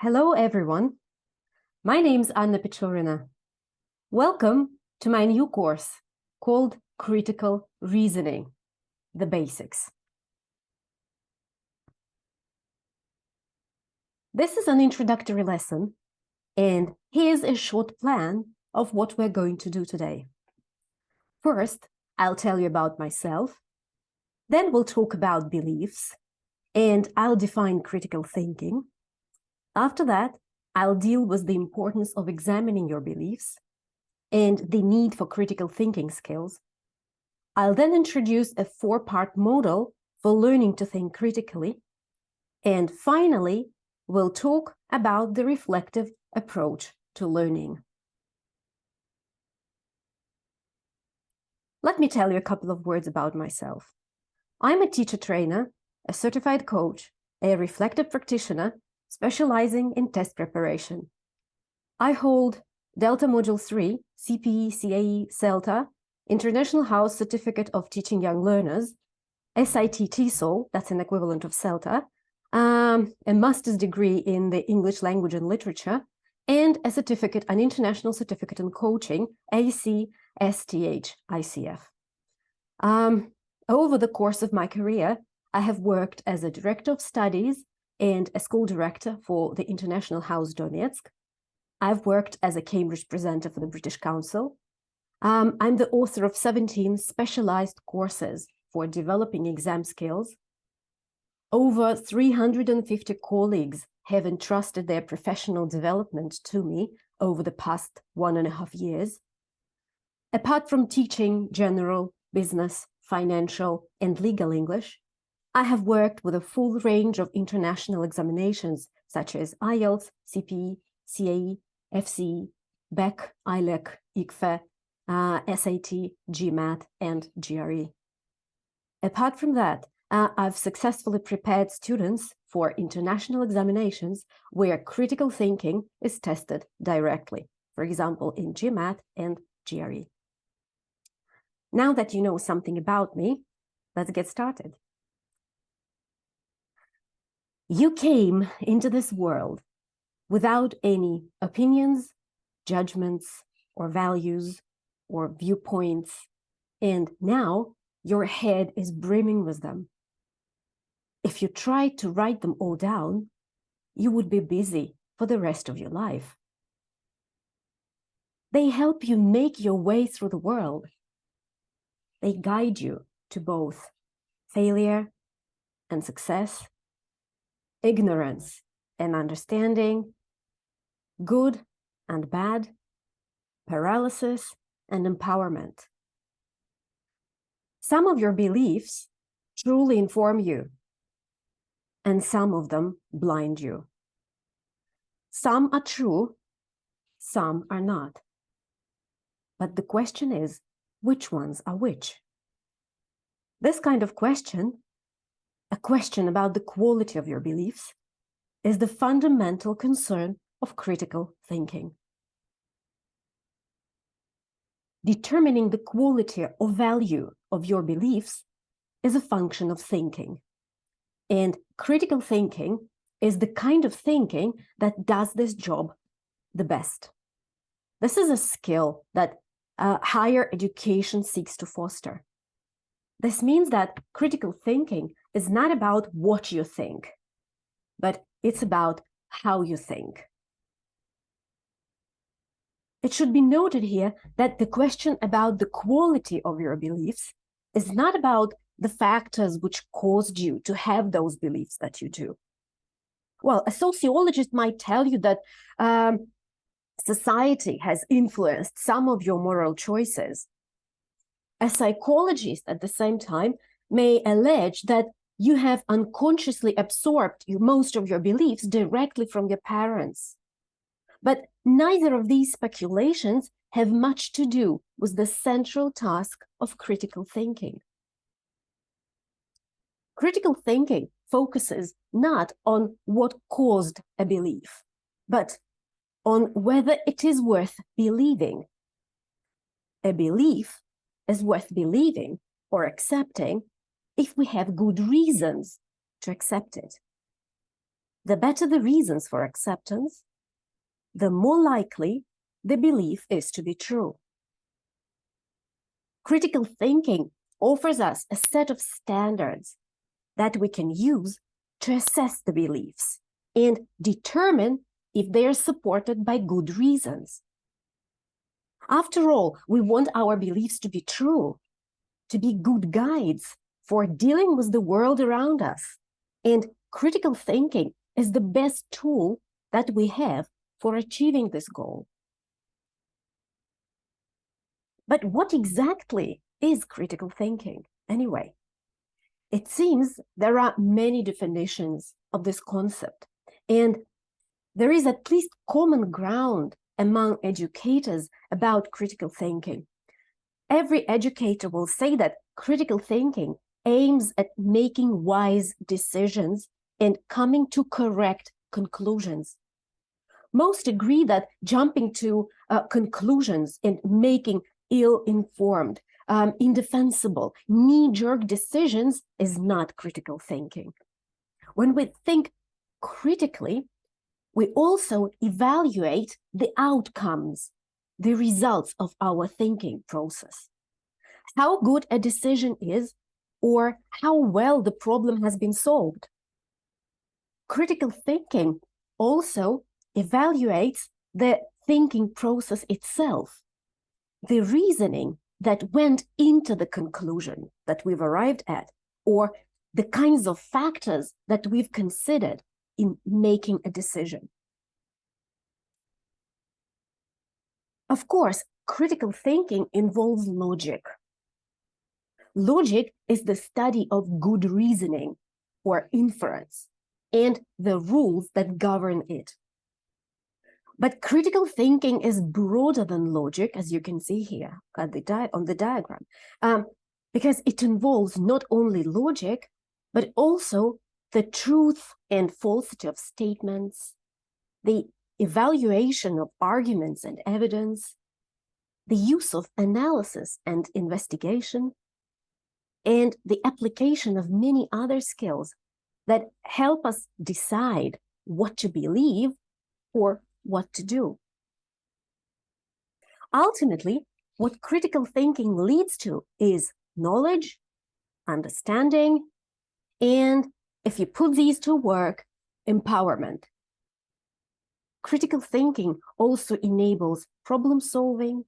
Hello, everyone. My name's Anna Pechorina. Welcome to my new course called Critical Reasoning, the Basics. This is an introductory lesson, and here's a short plan of what we're going to do today. First, I'll tell you about myself. Then we'll talk about beliefs, and I'll define critical thinking. After that, I'll deal with the importance of examining your beliefs and the need for critical thinking skills. I'll then introduce a 4-part model for learning to think critically. And finally, we'll talk about the reflective approach to learning. Let me tell you a couple of words about myself. I'm a teacher trainer, a certified coach, a reflective practitioner, specializing in test preparation. I hold Delta Module 3, CPE, CAE, CELTA, International House Certificate of Teaching Young Learners, SIT TESOL, that's an equivalent of CELTA, a master's degree in the English language and literature, and a certificate, an international certificate in coaching, ACSTH ICF. Over the course of my career, I have worked as a director of studies and a school director for the International House Donetsk. I've worked as a Cambridge presenter for the British Council. I'm the author of 17 specialized courses for developing exam skills. Over 350 colleagues have entrusted their professional development to me over the past 1.5 years. Apart from teaching general, business, financial, and legal English, I have worked with a full range of international examinations such as IELTS, CPE, CAE, FCE, BEC, ILEC, ICFE, SAT, GMAT, and GRE. Apart from that, I've successfully prepared students for international examinations where critical thinking is tested directly, for example, in GMAT and GRE. Now that you know something about me, let's get started. You came into this world without any opinions, judgments, or values, or viewpoints, and now your head is brimming with them. If you tried to write them all down, you would be busy for the rest of your life. They help you make your way through the world. They guide you to both failure and success, ignorance and understanding, good and bad, paralysis and empowerment. Some of your beliefs truly inform you, and some of them blind you. Some are true, some are not. But the question is, which ones are which? This kind of question, a question about the quality of your beliefs, is the fundamental concern of critical thinking. Determining the quality or value of your beliefs is a function of thinking. And critical thinking is the kind of thinking that does this job the best. This is a skill that higher education seeks to foster. This means that critical thinking is not about what you think, but it's about how you think. It should be noted here that the question about the quality of your beliefs is not about the factors which caused you to have those beliefs that you do. Well, a sociologist might tell you that society has influenced some of your moral choices. A psychologist, at the same time, may allege that you have unconsciously absorbed most of your beliefs directly from your parents. But neither of these speculations have much to do with the central task of critical thinking. Critical thinking focuses not on what caused a belief, but on whether it is worth believing. A belief is worth believing or accepting if we have good reasons to accept it. the better the reasons for acceptance, the more likely the belief is to be true. Critical thinking offers us a set of standards that we can use to assess the beliefs and determine if they are supported by good reasons. After all, we want our beliefs to be true, to be good guides for dealing with the world around us. And critical thinking is the best tool that we have for achieving this goal. But what exactly is critical thinking, anyway? It seems there are many definitions of this concept, and there is at least common ground among educators about critical thinking. Every educator will say that critical thinking aims at making wise decisions and coming to correct conclusions. Most agree that jumping to conclusions and making ill-informed, indefensible, knee-jerk decisions is not critical thinking. When we think critically, we also evaluate the outcomes, the results of our thinking process. How good a decision is, or how well the problem has been solved. Critical thinking also evaluates the thinking process itself, the reasoning that went into the conclusion that we've arrived at, or the kinds of factors that we've considered in making a decision. Of course, critical thinking involves logic. Logic is the study of good reasoning or inference and the rules that govern it. But critical thinking is broader than logic, as you can see here on the diagram, because it involves not only logic, but also the truth and falsity of statements, the evaluation of arguments and evidence, the use of analysis and investigation, and the application of many other skills that help us decide what to believe or what to do. Ultimately, what critical thinking leads to is knowledge, understanding, and, if you put these to work, empowerment. Critical thinking also enables problem solving,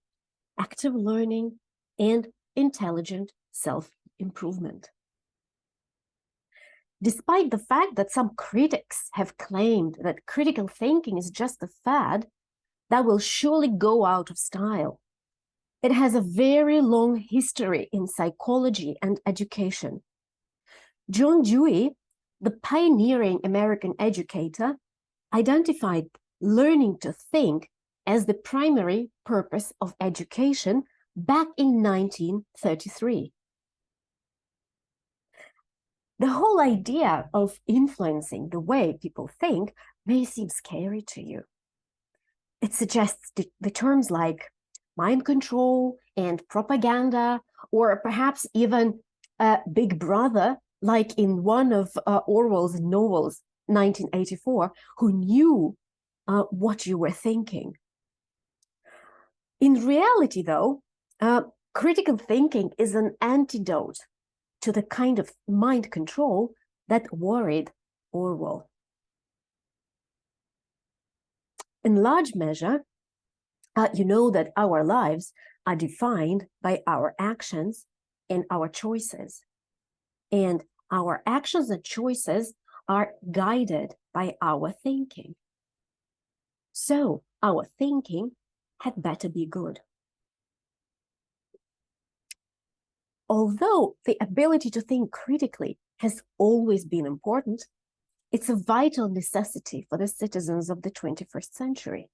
active learning, and intelligent self-improvement. Despite the fact that some critics have claimed that critical thinking is just a fad that will surely go out of style, it has a very long history in psychology and education. John Dewey, the pioneering American educator, identified learning to think as the primary purpose of education back in 1933. The whole idea of influencing the way people think may seem scary to you. It suggests the terms like mind control and propaganda, or perhaps even Big Brother, like in one of Orwell's novels, 1984, who knew what you were thinking. In reality, though, critical thinking is an antidote to the kind of mind control that worried Orwell. In large measure, you know that our lives are defined by our actions and our choices. And our actions and choices are guided by our thinking. So our thinking had better be good. Although the ability to think critically has always been important, it's a vital necessity for the citizens of the 21st century.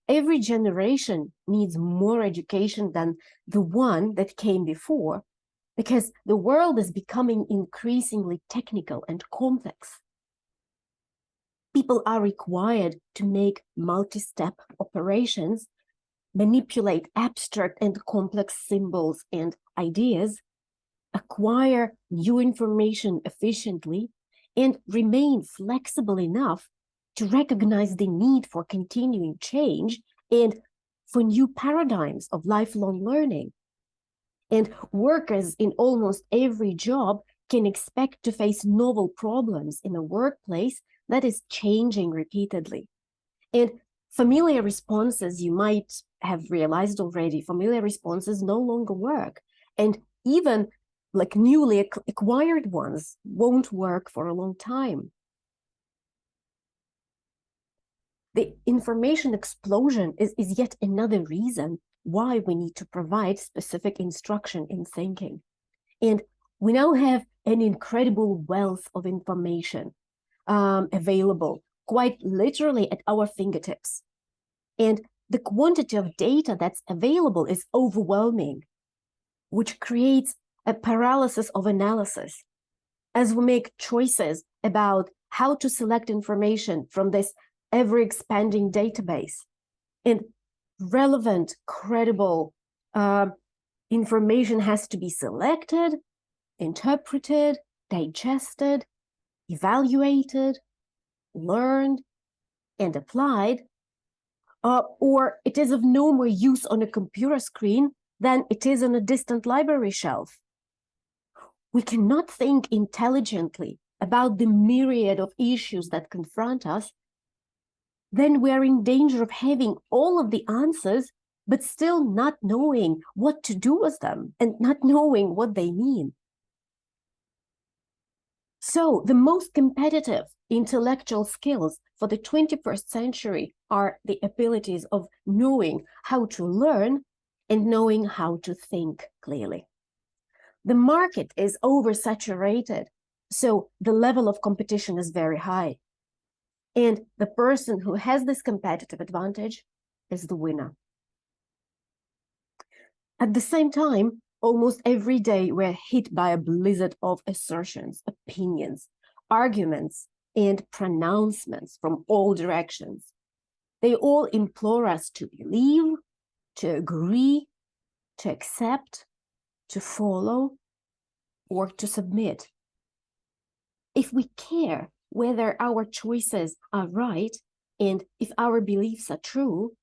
Every generation needs more education than the one that came before, because the world is becoming increasingly technical and complex. People are required to make multi-step operations, manipulate abstract and complex symbols and ideas, acquire new information efficiently, and remain flexible enough to recognize the need for continuing change and for new paradigms of lifelong learning. And workers in almost every job can expect to face novel problems in a workplace that is changing repeatedly. And familiar responses, you might have realized already, familiar responses no longer work. And even like newly acquired ones won't work for a long time. The information explosion is yet another reason why we need to provide specific instruction in thinking. And we now have an incredible wealth of information available, quite literally at our fingertips. And the quantity of data that's available is overwhelming, which creates a paralysis of analysis as we make choices about how to select information from this ever-expanding database. And relevant, credible information has to be selected, interpreted, digested, evaluated, learned, and applied, or it is of no more use on a computer screen than it is on a distant library shelf. We cannot think intelligently about the myriad of issues that confront us. Then we're in danger of having all of the answers, but still not knowing what to do with them and not knowing what they mean. So the most competitive intellectual skills for the 21st century are the abilities of knowing how to learn and knowing how to think clearly. The market is oversaturated, so the level of competition is very high. And the person who has this competitive advantage is the winner. At the same time, almost every day we're hit by a blizzard of assertions, opinions, arguments, and pronouncements from all directions. They all implore us to believe, to agree, to accept, to follow, or to submit. If we care whether our choices are right and if our beliefs are true,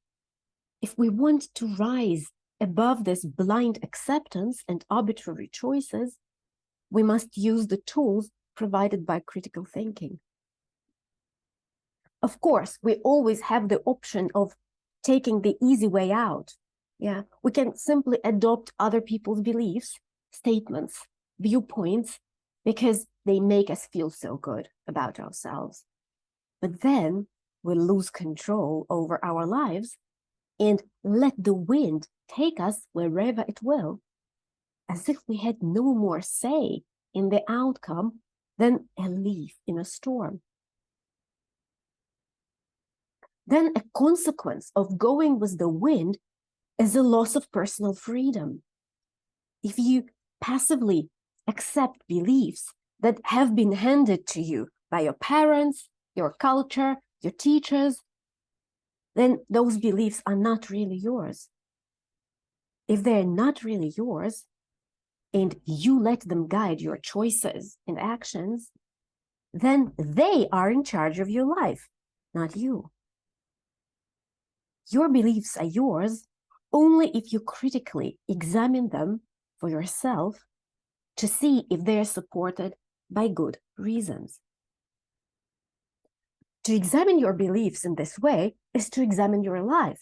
if we want to rise above this blind acceptance and arbitrary choices, we must use the tools provided by critical thinking. Of course, we always have the option of taking the easy way out. Yeah, we can simply adopt other people's beliefs, statements, viewpoints, because they make us feel so good about ourselves. But then we lose control over our lives and let the wind take us wherever it will, as if we had no more say in the outcome than a leaf in a storm. Then a consequence of going with the wind is a loss of personal freedom. If you passively accept beliefs that have been handed to you by your parents, your culture, your teachers, then those beliefs are not really yours. If they're not really yours, and you let them guide your choices and actions, then they are in charge of your life, not you. Your beliefs are yours only if you critically examine them for yourself to see if they are supported by good reasons. To examine your beliefs in this way is to examine your life,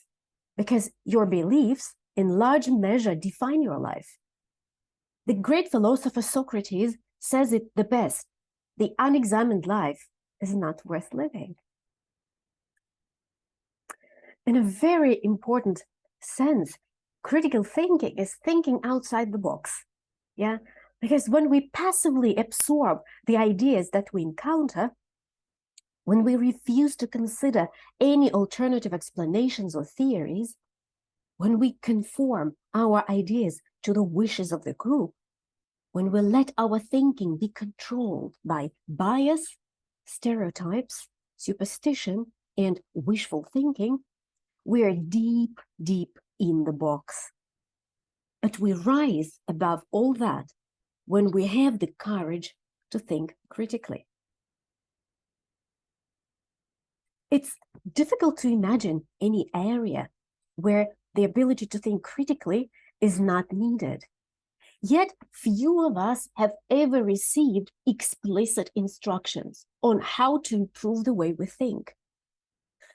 because your beliefs in large measure define your life. The great philosopher Socrates says it the best: the unexamined life is not worth living. In a very important sense, critical thinking is thinking outside the box. Yeah, because when we passively absorb the ideas that we encounter, when we refuse to consider any alternative explanations or theories, when we conform our ideas to the wishes of the group, when we let our thinking be controlled by bias, stereotypes, superstition, and wishful thinking, we are deep, deep in the box. But we rise above all that when we have the courage to think critically. It's difficult to imagine any area where the ability to think critically is not needed. Yet few of us have ever received explicit instructions on how to improve the way we think.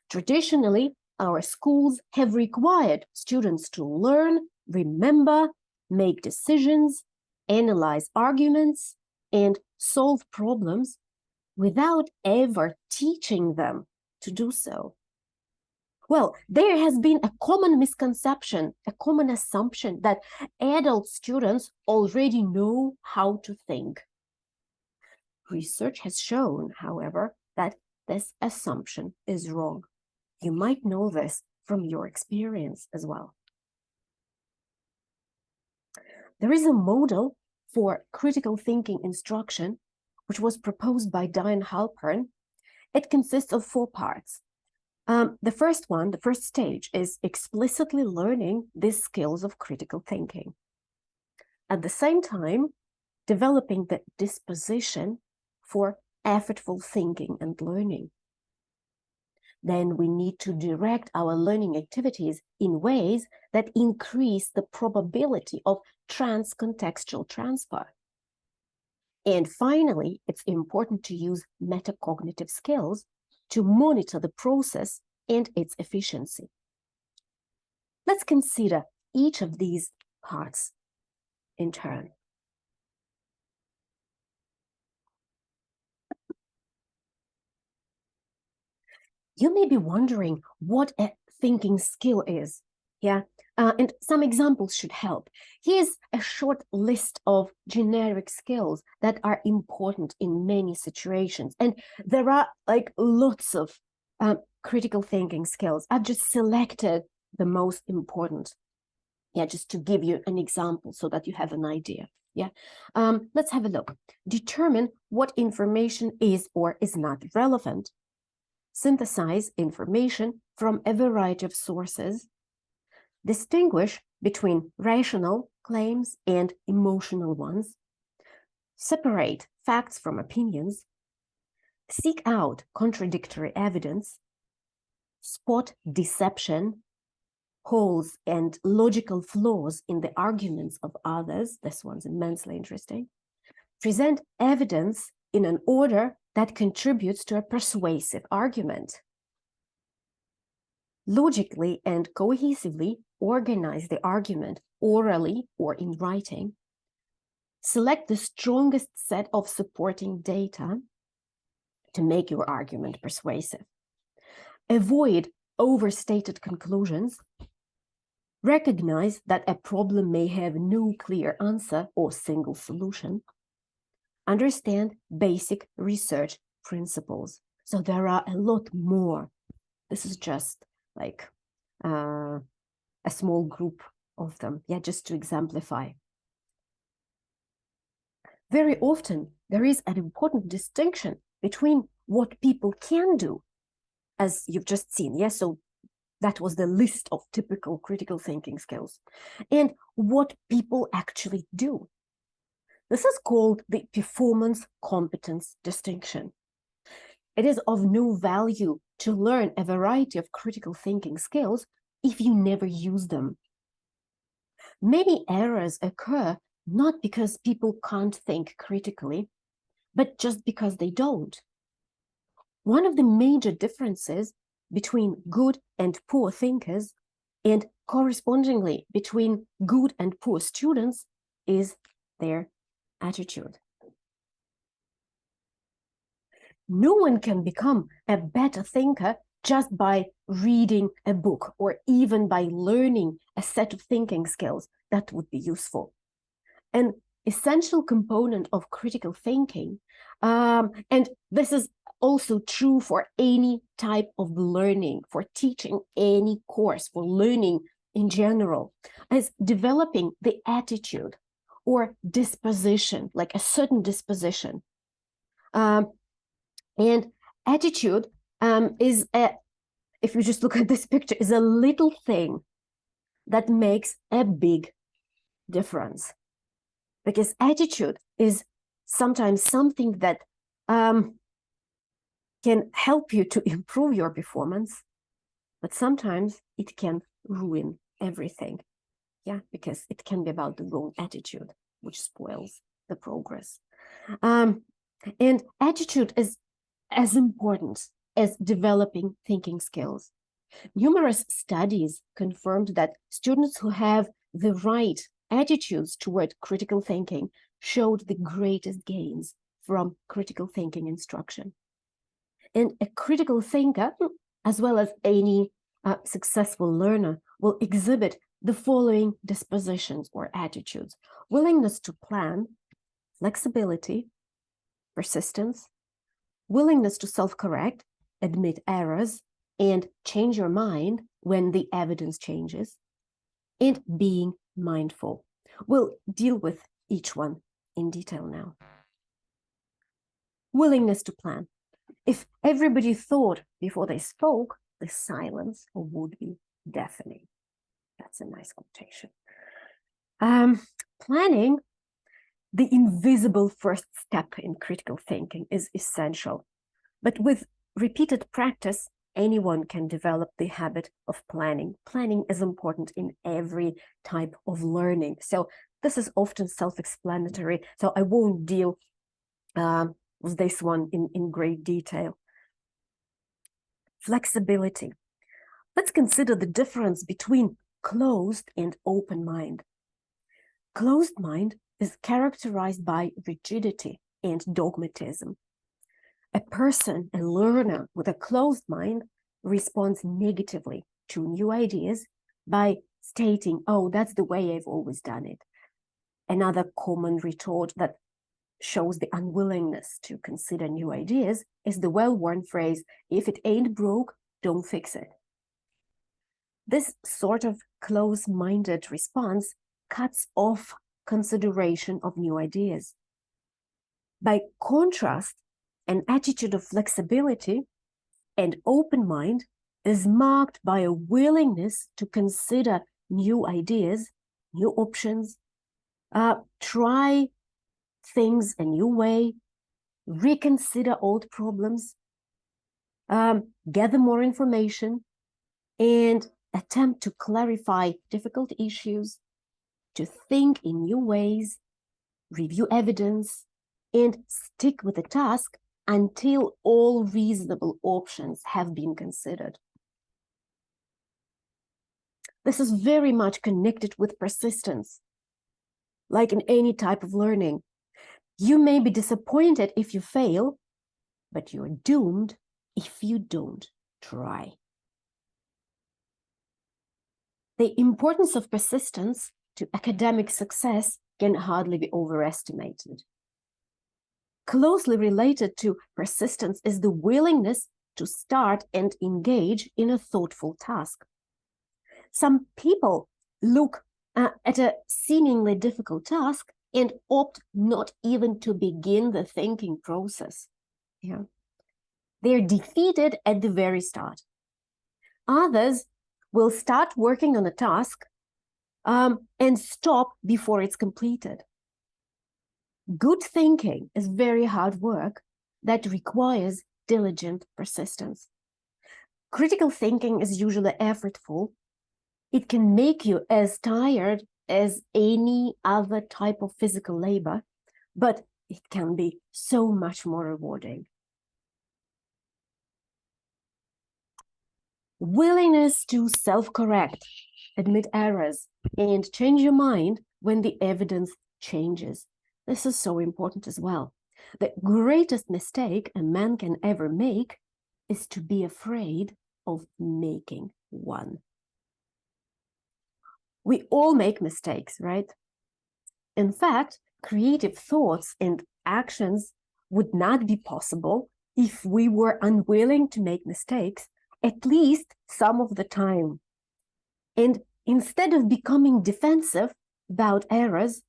Traditionally, our schools have required students to learn, remember, make decisions, analyze arguments, and solve problems without ever teaching them to do so. Well, there has been a common misconception, a common assumption that adult students already know how to think. Research has shown, however, that this assumption is wrong. You might know this from your experience as well. There is a model for critical thinking instruction, which was proposed by Diane Halpern. It consists of 4 parts. The first stage is explicitly learning these skills of critical thinking. At the same time, developing the disposition for effortful thinking and learning. Then we need to direct our learning activities in ways that increase the probability of trans-contextual transfer. And finally, it's important to use metacognitive skills to monitor the process and its efficiency. Let's consider each of these parts in turn. You may be wondering what a thinking skill is, and some examples should help. Here's a short list of generic skills that are important in many situations, and there are like lots of critical thinking skills. I've just selected the most important, just to give you an example so that you have an idea. Let's have a look. Determine what information is or is not relevant. Synthesize information from a variety of sources. Distinguish between rational claims and emotional ones. Separate facts from opinions. Seek out contradictory evidence. Spot deception, holes, and logical flaws in the arguments of others. This one's immensely interesting. Present evidence in an order that contributes to a persuasive argument. Logically and cohesively organize the argument orally or in writing. Select the strongest set of supporting data to make your argument persuasive. Avoid overstated conclusions. Recognize that a problem may have no clear answer or single solution. Understand basic research principles. So there are a lot more. This is just like a small group of them, just to exemplify. Very often, there is an important distinction between what people can do, as you've just seen, so that was the list of typical critical thinking skills, and what people actually do. This is called the performance competence distinction. It is of no value to learn a variety of critical thinking skills if you never use them. Many errors occur not because people can't think critically, but just because they don't. One of the major differences between good and poor thinkers, and correspondingly between good and poor students, is their attitude. No one can become a better thinker just by reading a book or even by learning a set of thinking skills that would be useful. An essential component of critical thinking, and this is also true for any type of learning, for teaching any course, for learning in general, is developing the attitude or disposition, like a certain disposition. And attitude is, if you just look at this picture, is a little thing that makes a big difference. Because attitude is sometimes something that can help you to improve your performance, but sometimes it can ruin everything. Yeah, because it can be about the wrong attitude, which spoils the progress. And attitude is as important as developing thinking skills. Numerous studies confirmed that students who have the right attitudes toward critical thinking showed the greatest gains from critical thinking instruction. And a critical thinker, as well as any successful learner, will exhibit the following dispositions or attitudes: willingness to plan, flexibility, persistence, willingness to self-correct, admit errors, and change your mind when the evidence changes, and being mindful. We'll deal with each one in detail now. Willingness to plan. If everybody thought before they spoke, the silence would be deafening. That's a nice quotation. Planning, the invisible first step in critical thinking, is essential. But with repeated practice, anyone can develop the habit of planning. Planning is important in every type of learning. So this is often self-explanatory, so I won't deal with this one in great detail. Flexibility. Let's consider the difference between closed and open mind. Closed mind is characterized by rigidity and dogmatism. A person, a learner with a closed mind, responds negatively to new ideas by stating, "Oh, that's the way I've always done it." Another common retort that shows the unwillingness to consider new ideas is the well-worn phrase, "If it ain't broke, don't fix it." This sort of close-minded response cuts off consideration of new ideas. By contrast, an attitude of flexibility and open mind is marked by a willingness to consider new ideas, new options, try things a new way, reconsider old problems, gather more information, and attempt to clarify difficult issues, to think in new ways, review evidence, and stick with the task until all reasonable options have been considered. This is very much connected with persistence. Like in any type of learning, you may be disappointed if you fail, but you're doomed if you don't try. The importance of persistence to academic success can hardly be overestimated. Closely related to persistence is the willingness to start and engage in a thoughtful task. Some people look at a seemingly difficult task and opt not even to begin the thinking process. Yeah. They're defeated at the very start. Others will start working on a task and stop before it's completed. Good thinking is very hard work that requires diligent persistence. Critical thinking is usually effortful. It can make you as tired as any other type of physical labor, but it can be so much more rewarding. Willingness to self-correct, admit errors, and change your mind when the evidence changes. This is so important as well. The greatest mistake a man can ever make is to be afraid of making one. We all make mistakes, right? In fact, creative thoughts and actions would not be possible if we were unwilling to make mistakes, at least some of the time. And instead of becoming defensive about errors,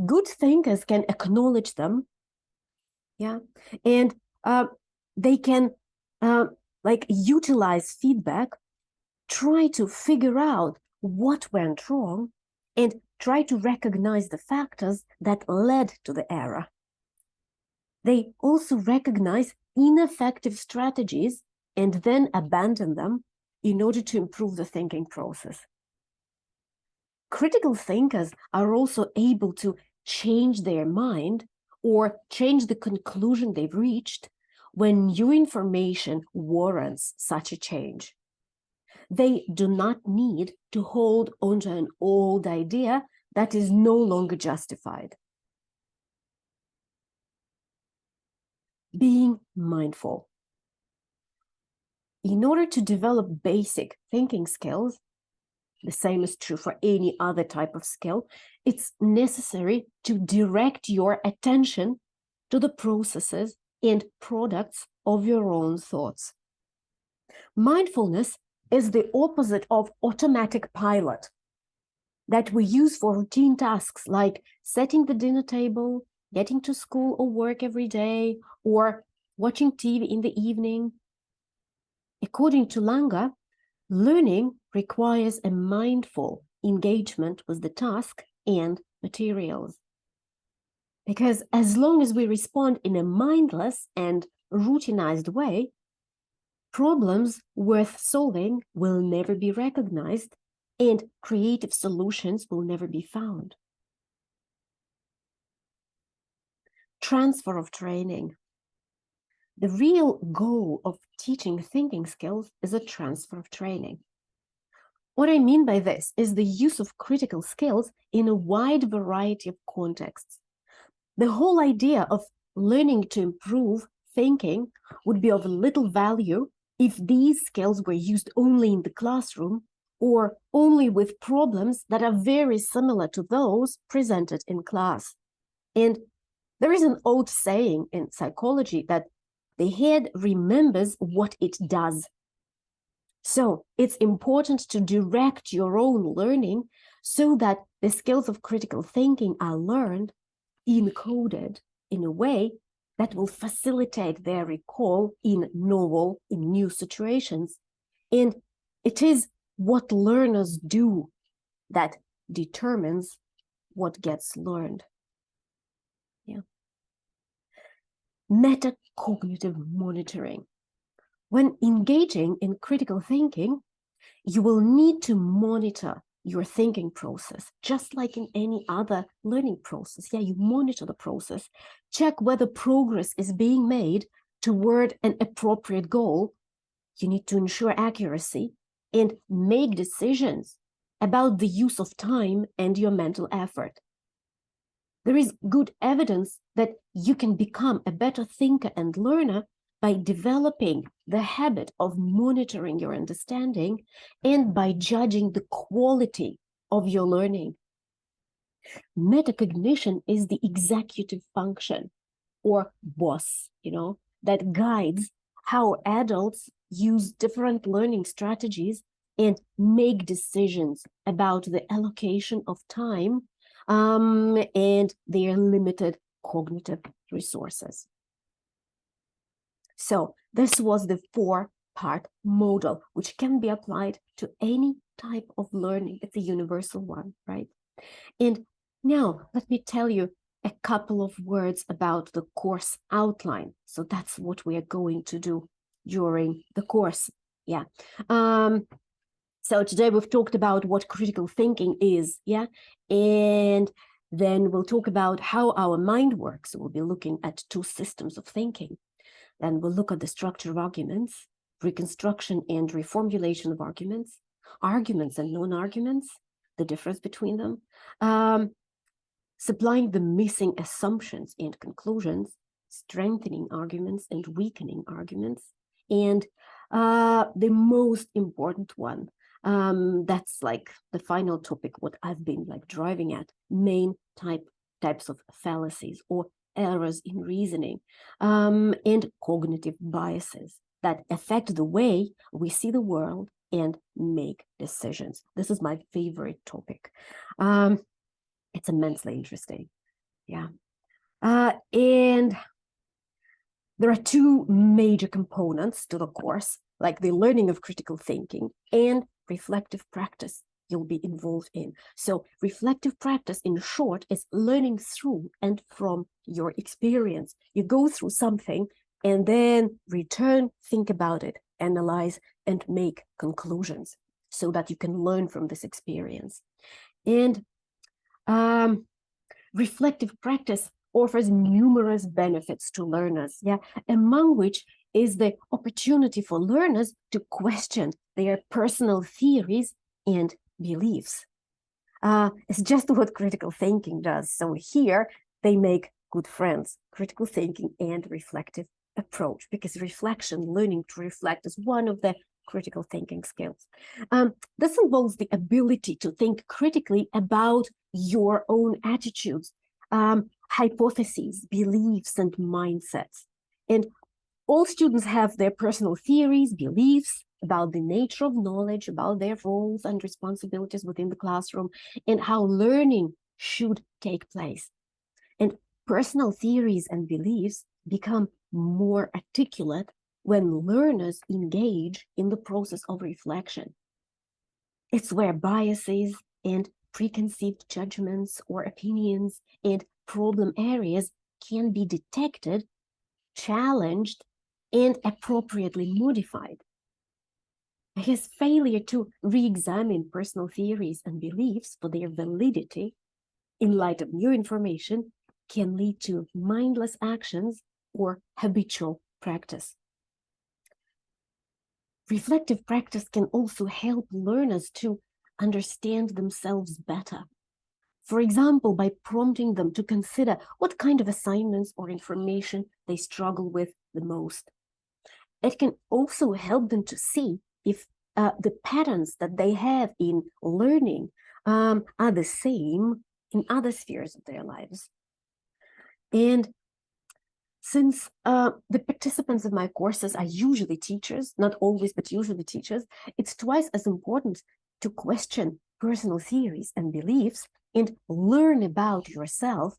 good thinkers can acknowledge them, yeah, and they can utilize feedback, try to figure out what went wrong, and try to recognize the factors that led to the error. They also recognize ineffective strategies and then abandon them in order to improve the thinking process. Critical thinkers are also able to change their mind or change the conclusion they've reached when new information warrants such a change. They do not need to hold onto an old idea that is no longer justified. Being mindful. In order to develop basic thinking skills, the same is true for any other type of skill, it's necessary to direct your attention to the processes and products of your own thoughts. Mindfulness is the opposite of automatic pilot that we use for routine tasks like setting the dinner table, getting to school or work every day, or watching TV in the evening. According to Langer, learning requires a mindful engagement with the task and materials. Because as long as we respond in a mindless and routinized way, problems worth solving will never be recognized and creative solutions will never be found. Transfer of training. The real goal of teaching thinking skills is a transfer of training. What I mean by this is the use of critical skills in a wide variety of contexts. The whole idea of learning to improve thinking would be of little value if these skills were used only in the classroom or only with problems that are very similar to those presented in class. And there is an old saying in psychology that the head remembers what it does. So it's important to direct your own learning so that the skills of critical thinking are learned, encoded in a way that will facilitate their recall in new situations. And it is what learners do that determines what gets learned. Yeah. Metacognitive monitoring. When engaging in critical thinking, you will need to monitor your thinking process, just like in any other learning process. Yeah, you monitor the process, check whether progress is being made toward an appropriate goal. You need to ensure accuracy and make decisions about the use of time and your mental effort. There is good evidence that you can become a better thinker and learner by developing the habit of monitoring your understanding and by judging the quality of your learning. Metacognition is the executive function or boss, that guides how adults use different learning strategies and make decisions about the allocation of time and their limited cognitive resources. So this was the 4-part model, which can be applied to any type of learning. It's a universal one, right? And now let me tell you a couple of words about the course outline. So that's what we are going to do during the course. Yeah. So today we've talked about what critical thinking is, yeah? And then we'll talk about how our mind works. We'll be looking at 2 systems of thinking. Then we'll look at the structure of arguments, reconstruction and reformulation of arguments and non-arguments, the difference between them, supplying the missing assumptions and conclusions, strengthening arguments and weakening arguments, and the most important one, that's like the final topic, what I've been like driving at, main types of fallacies or errors in reasoning, and cognitive biases that affect the way we see the world and make decisions. This is my favorite topic. It's immensely interesting. Yeah. And there are 2 major components to the course, like the learning of critical thinking and reflective practice you'll be involved in. So reflective practice, in short, is learning through and from your experience. You go through something and then return, think about it, analyze, and make conclusions so that you can learn from this experience. And reflective practice offers numerous benefits to learners, among which is the opportunity for learners to question their personal theories and beliefs. It's just what critical thinking does. So here they make good friends, critical thinking and reflective approach, because reflection, learning to reflect, is one of the critical thinking skills. This involves the ability to think critically about your own attitudes, hypotheses, beliefs, and mindsets. And all students have their personal theories, beliefs about the nature of knowledge, about their roles and responsibilities within the classroom, and how learning should take place. And personal theories and beliefs become more articulate when learners engage in the process of reflection. It's where biases and preconceived judgments or opinions and problem areas can be detected, challenged, and appropriately modified. His failure to re-examine personal theories and beliefs for their validity in light of new information can lead to mindless actions or habitual practice. Reflective practice can also help learners to understand themselves better. For example, by prompting them to consider what kind of assignments or information they struggle with the most. It can also help them to see if the patterns that they have in learning are the same in other spheres of their lives. And since the participants of my courses are usually teachers, not always, but usually teachers, it's twice as important to question personal theories and beliefs and learn about yourself,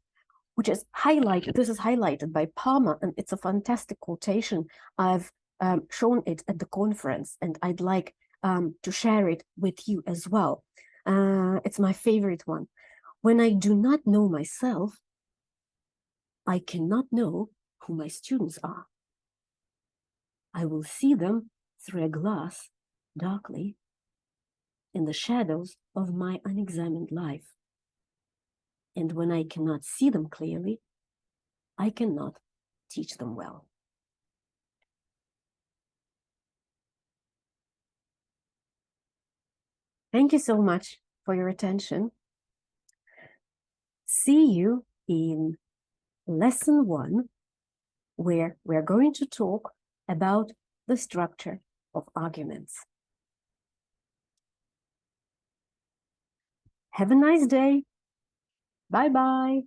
which is highlighted. This is highlighted by Palmer, and it's a fantastic quotation. I've shown it at the conference, and I'd like to share it with you as well. It's my favorite one. When I do not know myself, I cannot know who my students are. I will see them through a glass, darkly, in the shadows of my unexamined life. And when I cannot see them clearly, I cannot teach them well. Thank you so much for your attention. See you in lesson 1, where we're going to talk about the structure of arguments. Have a nice day. Bye-bye.